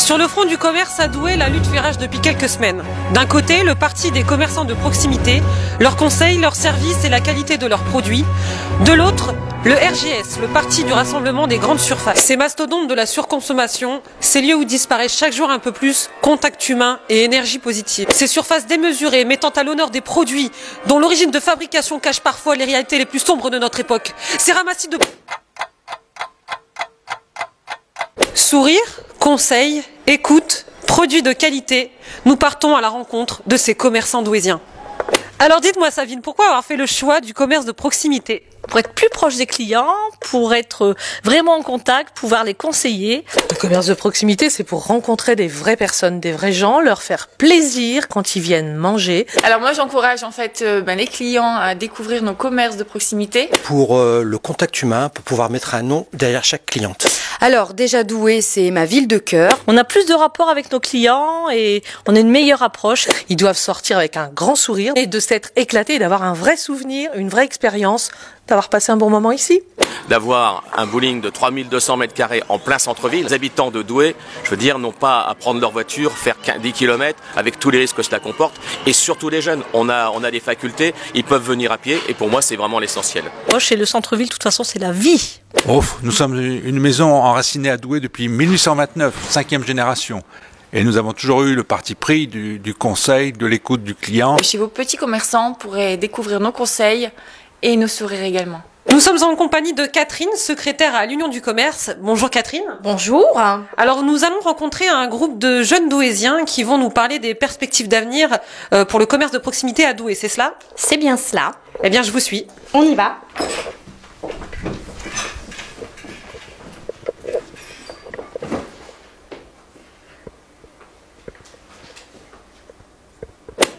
Sur le front du commerce à Douai, la lutte fait rage depuis quelques semaines. D'un côté, le parti des commerçants de proximité, leurs conseils, leurs services et la qualité de leurs produits. De l'autre, le RGS, le parti du rassemblement des grandes surfaces. Ces mastodontes de la surconsommation, ces lieux où disparaissent chaque jour un peu plus contact humain et énergie positive. Ces surfaces démesurées mettant à l'honneur des produits dont l'origine de fabrication cache parfois les réalités les plus sombres de notre époque. Ces ramassis de sourire, conseil, écoute, produits de qualité, nous partons à la rencontre de ces commerçants douaisiens. Alors dites-moi Savine, pourquoi avoir fait le choix du commerce de proximité ? Pour être plus proche des clients, pour être vraiment en contact, pouvoir les conseiller. Le commerce de proximité, c'est pour rencontrer des vraies personnes, des vrais gens, leur faire plaisir quand ils viennent manger. Alors moi j'encourage en fait les clients à découvrir nos commerces de proximité. Pour le contact humain, pour pouvoir mettre un nom derrière chaque cliente. Alors déjà Douai, c'est ma ville de cœur. On a plus de rapport avec nos clients et on a une meilleure approche. Ils doivent sortir avec un grand sourire et de s'être éclatés et d'avoir un vrai souvenir, une vraie expérience, d'avoir passé un bon moment ici. D'avoir un bowling de 3200 m² en plein centre-ville. Les habitants de Douai, je veux dire, n'ont pas à prendre leur voiture, faire 10 km avec tous les risques que cela comporte. Et surtout les jeunes, on a des facultés, ils peuvent venir à pied et pour moi c'est vraiment l'essentiel. Proche et le centre-ville, de toute façon, c'est la vie. Oh, nous sommes une maison enracinée à Douai depuis 1829, 5e génération. Et nous avons toujours eu le parti pris du conseil, de l'écoute du client. Chez vos petits commerçants pourraient découvrir nos conseils et nos sourires également. Nous sommes en compagnie de Catherine, secrétaire à l'Union du Commerce. Bonjour Catherine. Bonjour. Alors nous allons rencontrer un groupe de jeunes douaisiens qui vont nous parler des perspectives d'avenir pour le commerce de proximité à Douai, c'est cela ? C'est bien cela. Eh bien je vous suis. On y va.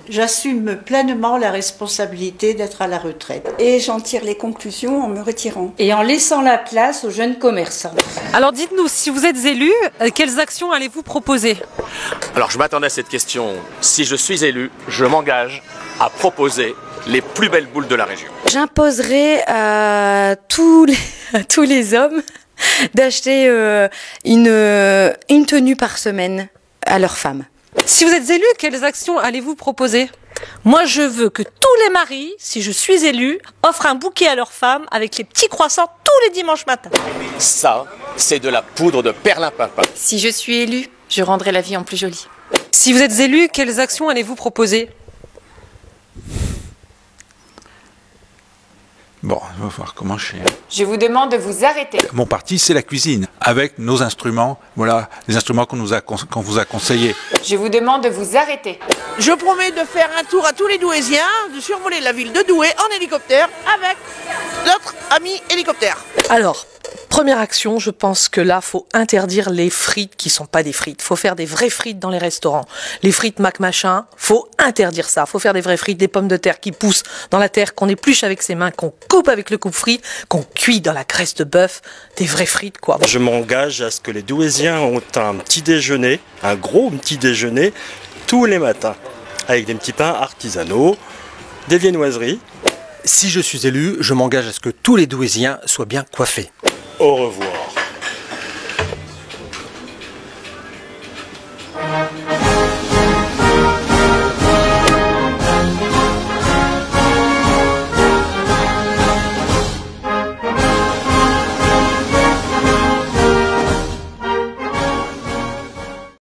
J'assume pleinement la responsabilité d'être à la retraite. Et j'en tire les conclusions en me retirant. Et en laissant la place aux jeunes commerçants. Alors dites-nous, si vous êtes élu, quelles actions allez-vous proposer ? Alors je m'attendais à cette question. Si je suis élu, je m'engage à proposer les plus belles boules de la région. J'imposerai à tous les hommes d'acheter une tenue par semaine à leurs femmes. Si vous êtes élu, quelles actions allez-vous proposer ? Moi, je veux que tous les maris, si je suis élue, offrent un bouquet à leurs femmes avec les petits croissants tous les dimanches matins. Ça, c'est de la poudre de perlimpinpin. Si je suis élue, je rendrai la vie en plus jolie. Si vous êtes élu, quelles actions allez-vous proposer ? Bon, on va voir comment je fais. Je vous demande de vous arrêter. Mon parti, c'est la cuisine, avec nos instruments, voilà, les instruments qu'on vous a conseillés. Je vous demande de vous arrêter. Je promets de faire un tour à tous les Douaisiens, de survoler la ville de Douai en hélicoptère avec notre ami hélicoptère. Alors, première action, je pense que là, faut interdire les frites qui sont pas des frites. Faut faire des vraies frites dans les restaurants. Les frites Mac machin, faut interdire ça. Faut faire des vraies frites, des pommes de terre qui poussent dans la terre, qu'on épluche avec ses mains, qu'on coupe avec le coupe-frites, qu'on cuit dans la graisse de bœuf. Des vraies frites, quoi. Je m'engage à ce que les Douaisiens ont un petit déjeuner, un gros petit déjeuner, tous les matins, avec des petits pains artisanaux, des viennoiseries. Si je suis élu, je m'engage à ce que tous les Douaisiens soient bien coiffés. Au revoir.